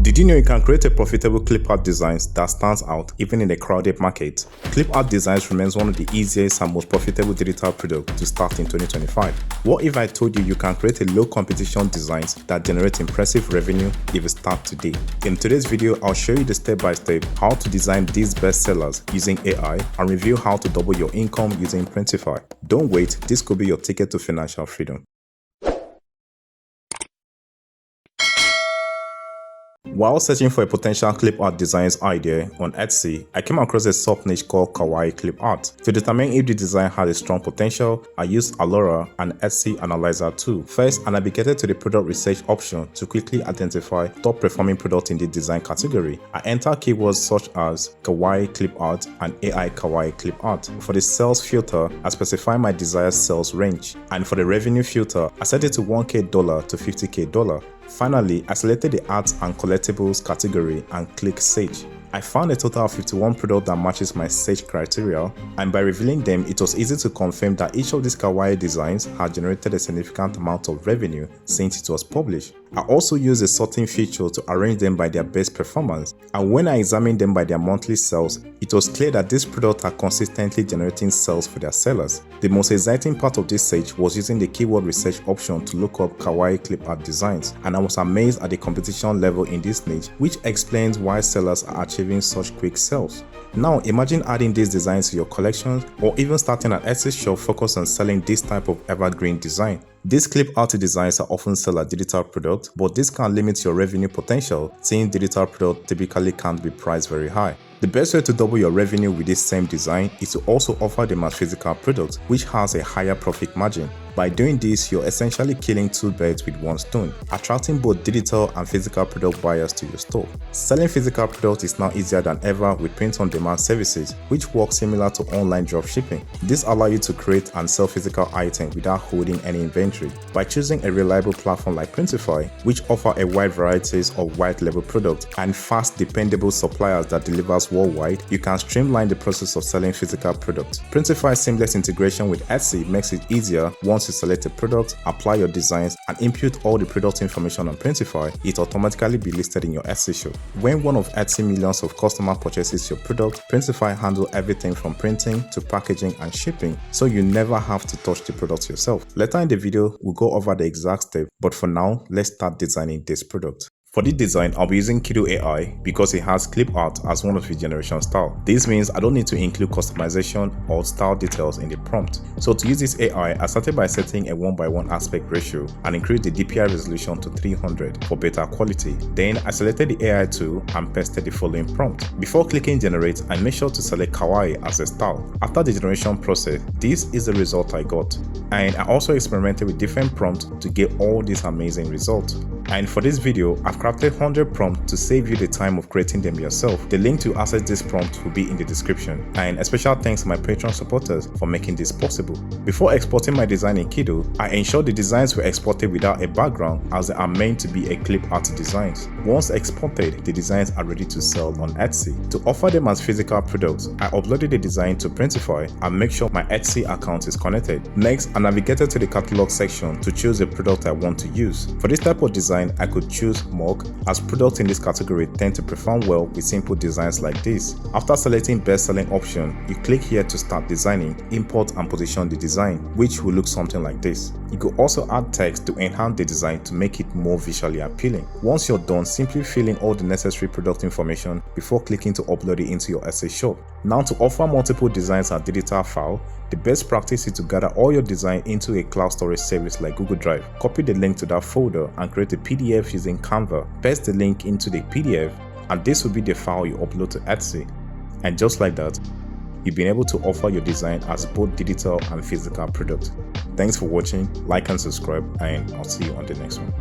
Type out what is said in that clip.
Did you know you can create a profitable clip art designs that stands out even in a crowded market? Clip art designs remains one of the easiest and most profitable digital products to start in 2025. What if I told you you can create a low competition designs that generate impressive revenue if you start today? In today's video, I'll show you the step-by-step how to design these bestsellers using AI and review how to double your income using Printify. Don't wait, this could be your ticket to financial freedom. While searching for a potential clip art designs idea on Etsy, I came across a sub-niche called Kawaii clip art. To determine if the design had a strong potential, I used Alura and Etsy Analyzer tool. First, I navigated to the product research option to quickly identify top performing products in the design category. I entered keywords such as Kawaii clip art and AI Kawaii clip art. For the sales filter, I specified my desired sales range, and for the revenue filter, I set it to $1K to $50K. Finally, I selected the arts and collectibles category and clicked search. I found a total of 51 products that matches my search criteria, and by revealing them, it was easy to confirm that each of these Kawaii designs had generated a significant amount of revenue since it was published. I also used a sorting feature to arrange them by their best performance, and when I examined them by their monthly sales, it was clear that these products are consistently generating sales for their sellers. The most exciting part of this search was using the keyword research option to look up Kawaii clip art designs, and I was amazed at the competition level in this niche, which explains why sellers are achieving such quick sales. Now imagine adding these designs to your collections or even starting an Etsy shop focused on selling this type of evergreen design. These clip art designs are often sold as digital products, but this can limit your revenue potential since digital products typically can't be priced very high. The best way to double your revenue with this same design is to also offer them as physical products, which has a higher profit margin. By doing this, you're essentially killing two birds with one stone, attracting both digital and physical product buyers to your store. Selling physical products is now easier than ever with print-on-demand services, which work similar to online dropshipping. This allows you to create and sell physical items without holding any inventory. By choosing a reliable platform like Printify, which offer a wide variety of white-label products and fast, dependable suppliers that delivers worldwide, you can streamline the process of selling physical products. Printify's seamless integration with Etsy makes it easier. Once you select a product, apply your designs, and input all the product information on Printify, it automatically be listed in your Etsy shop. When one of Etsy millions of customers purchases your product, Printify handles everything from printing to packaging and shipping, so you never have to touch the product yourself. Later in the video, we'll go over the exact step, but for now, let's start designing this product. For this design, I'll be using Kittl AI because it has clip art as one of its generation style. This means I don't need to include customization or style details in the prompt. So to use this AI, I started by setting a 1:1 aspect ratio and increased the DPI resolution to 300 for better quality. Then I selected the AI tool and pasted the following prompt. Before clicking generate, I make sure to select Kawaii as a style. After the generation process, this is the result I got. And I also experimented with different prompts to get all these amazing results. And for this video, I've crafted 100 prompts to save you the time of creating them yourself. The link to access this prompt will be in the description. And a special thanks to my Patreon supporters for making this possible. Before exporting my design in Kittl, I ensured the designs were exported without a background as they are meant to be a clip art designs. Once exported, the designs are ready to sell on Etsy. To offer them as physical products, I uploaded the design to Printify and make sure my Etsy account is connected. Next, I navigated to the catalog section to choose the product I want to use. For this type of design, I could choose mug, as products in this category tend to perform well with simple designs like this. After selecting best selling option, you click here to start designing, import and position the design, which will look something like this. You could also add text to enhance the design to make it more visually appealing. Once you're done, simply fill in all the necessary product information before clicking to upload it into your Etsy shop. Now, to offer multiple designs as digital file, the best practice is to gather all your design into a cloud storage service like Google Drive. Copy the link to that folder and create a PDF using Canva. Paste the link into the PDF, and this will be the file you upload to Etsy. And just like that, you've been able to offer your design as both digital and physical products. Thanks for watching, like and subscribe, and I'll see you on the next one.